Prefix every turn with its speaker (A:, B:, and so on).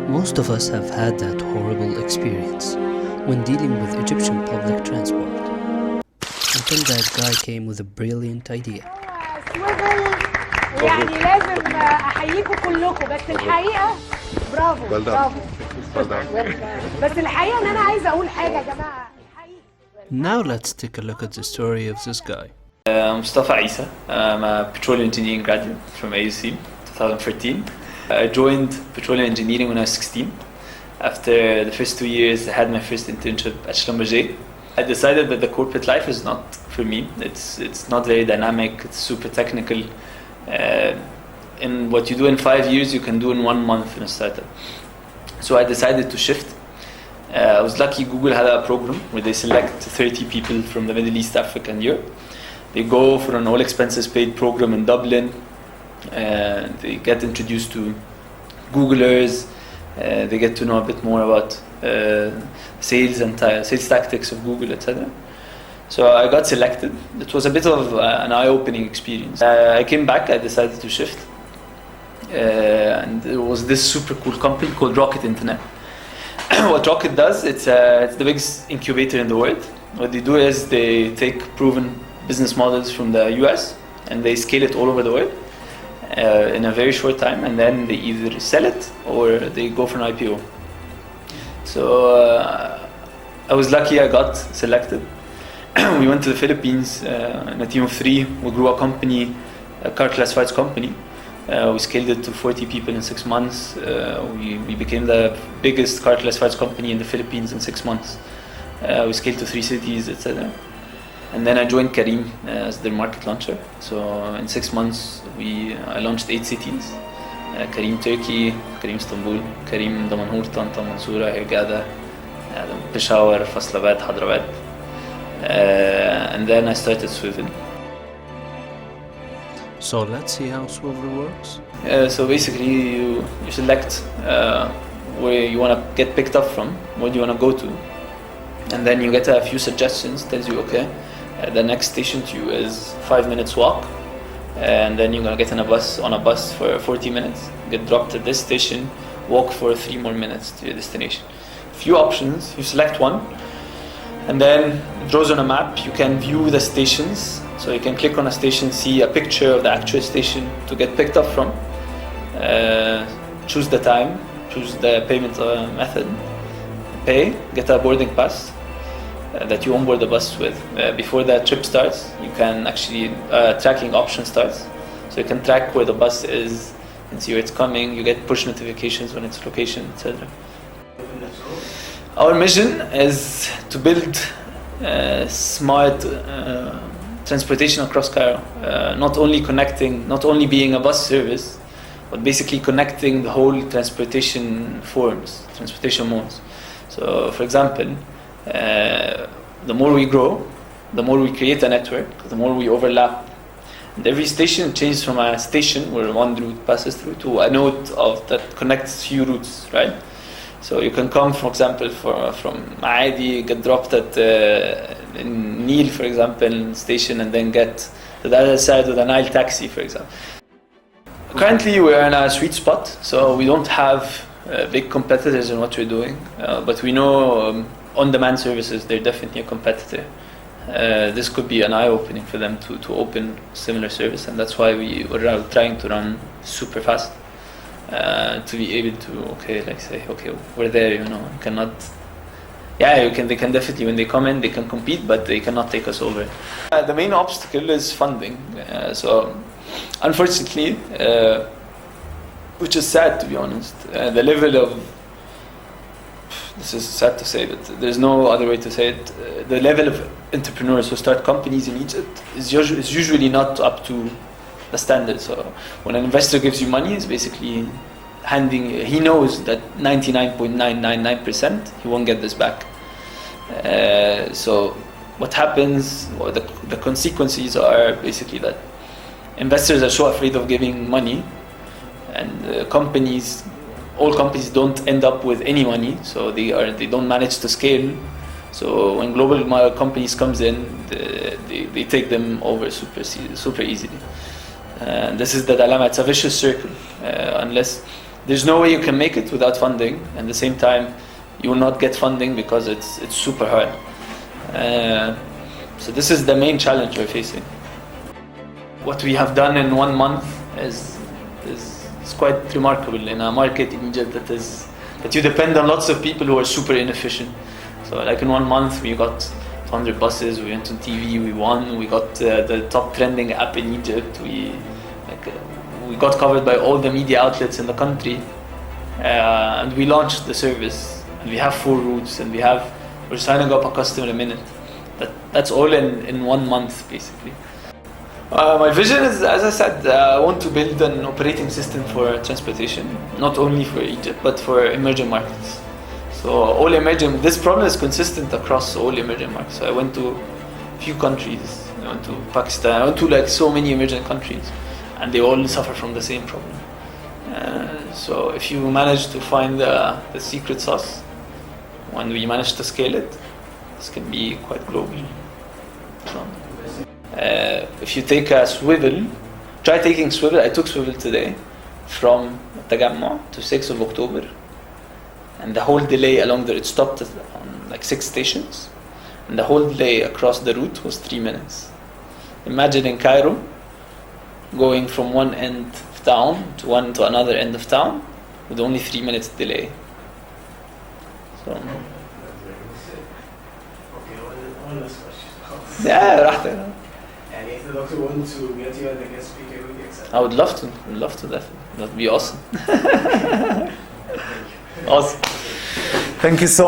A: Most of us have had that horrible experience when dealing with Egyptian public transport, until that guy came with a brilliant idea.
B: Swvl ويعني لازم احييكم كلكم بس الحقيقه برافو برافو بس الحقيقه ان انا عايزه اقول حاجه يا جماعه الحقيقه.
A: Now let's take a look at the story of this guy.
C: Mostafa Eissa. I'm a petroleum engineering graduate from AUC 2013. I joined petroleum engineering when I was 16. After the first 2 years, I had my first internship at Schlumberger. I decided that the corporate life is not for me. It's not very dynamic. It's super technical. And what you do in 5 years, you can do in 1 month in a startup. So I decided to shift. I was lucky Google had a program where they select 30 people from the Middle East, Africa, and Europe. They go for an all expenses paid program in Dublin. They get introduced to Googlers. They get to know a bit more about sales and sales tactics of Google, etc. So I got selected. It was a bit of an eye-opening experience. I came back. I decided to shift, and it was this super cool company called Rocket Internet. What Rocket does, it's the biggest incubator in the world. What they do is they take proven business models from the US and they scale it all over the world in a very short time, and then they either sell it or they go for an IPO. So I was lucky I got selected. We went to the Philippines in a team of 3. We grew a company, a car classifieds company. We scaled it to 40 people in 6 months. We became the biggest car classifieds company in the Philippines in 6 months. We scaled to 3 cities, etc. And then I joined Careem as their market launcher. So in 6 months, I launched 8 cities. Careem Turkey, Careem Istanbul, Careem Damanhur, Tanta, Mansoura, Hurghada, Peshawar, Faisalabad, Hyderabad. And then I started Swvl.
A: So let's see how Swvl works.
C: So basically you select where you want to get picked up from, where do you want to go to, and then you get a few suggestions, tells you okay, the next station to you is 5 minutes walk, and then you're going to get on a bus for 40 minutes, get dropped at this station, walk for 3 more minutes to your destination. Few options, you select one, and then it draws on a map. You can view the stations, so you can click on a station, see a picture of the actual station to get picked up from, choose the time, choose the payment method, pay, get a boarding pass that you onboard the bus with. Before the trip starts, you can actually, tracking option starts, so you can track where the bus is and see where it's coming. You get push notifications when it's location, etc. Our mission is to build smart transportation across Cairo, not only being a bus service, but basically connecting the whole transportation modes. So, for example, the more we grow, the more we create a network, the more we overlap. And every station changes from a station where one route passes through to a node that connects few routes, right? So you can come, for example, from Maadi, get dropped at Nile, for example, station, and then get to the other side with a Nile taxi, for example. Currently, we're in a sweet spot, so we don't have big competitors in what we're doing, but we know on-demand services, they're definitely a competitor. This could be an eye-opening for them to open similar service, and that's why we're trying to run super fast. To be able to say we're there, you cannot, they can definitely, when they come in, they can compete, but they cannot take us over. The main obstacle is funding. So unfortunately, which is sad to be honest, the level of, this is sad to say, but there's no other way to say it, the level of entrepreneurs who start companies in Egypt is usually not up to the standard. So when an investor gives you money, it's basically he knows that 99.999% he won't get this back. So what happens, or the consequences are basically that investors are so afraid of giving money, and all companies don't end up with any money, so they don't manage to scale. So when global companies comes in, they take them over super easily. This is the dilemma. It's a vicious circle. Unless there's no way you can make it without funding, and at the same time you will not get funding because it's super hard. So this is the main challenge we're facing. What we have done in 1 month is quite remarkable in a market in Egypt that you depend on lots of people who are super inefficient. So like in 1 month we got 100 buses, we went on TV, we won, we got the top trending app in Egypt, we got covered by all the media outlets in the country, and we launched the service, and we have 4 routes, and we're signing up a customer a minute. That's all in 1 month basically. My vision is, as I said, I want to build an operating system for transportation, not only for Egypt, but for emerging markets. So this problem is consistent across all emerging markets. So I went to a few countries, I went to Pakistan, I went to like so many emerging countries, and they all suffer from the same problem. So if you manage to find the secret sauce, when we manage to scale it, this can be quite global. So, if you take a Swvl, try taking Swvl. I took Swvl today from Tajammu to 6th of October, and the whole delay along there, it stopped on like 6 stations, and the whole delay across the route was 3 minutes. Imagine in Cairo, going from one end of town to another end of town with only 3 minutes delay. So,
D: one last question.
C: yeah, راحتك.
D: And if the doctor wants to get you as a guest speaker, would you accept?
C: I would love to. Definitely. That'd be awesome. Awesome. Thank you so much.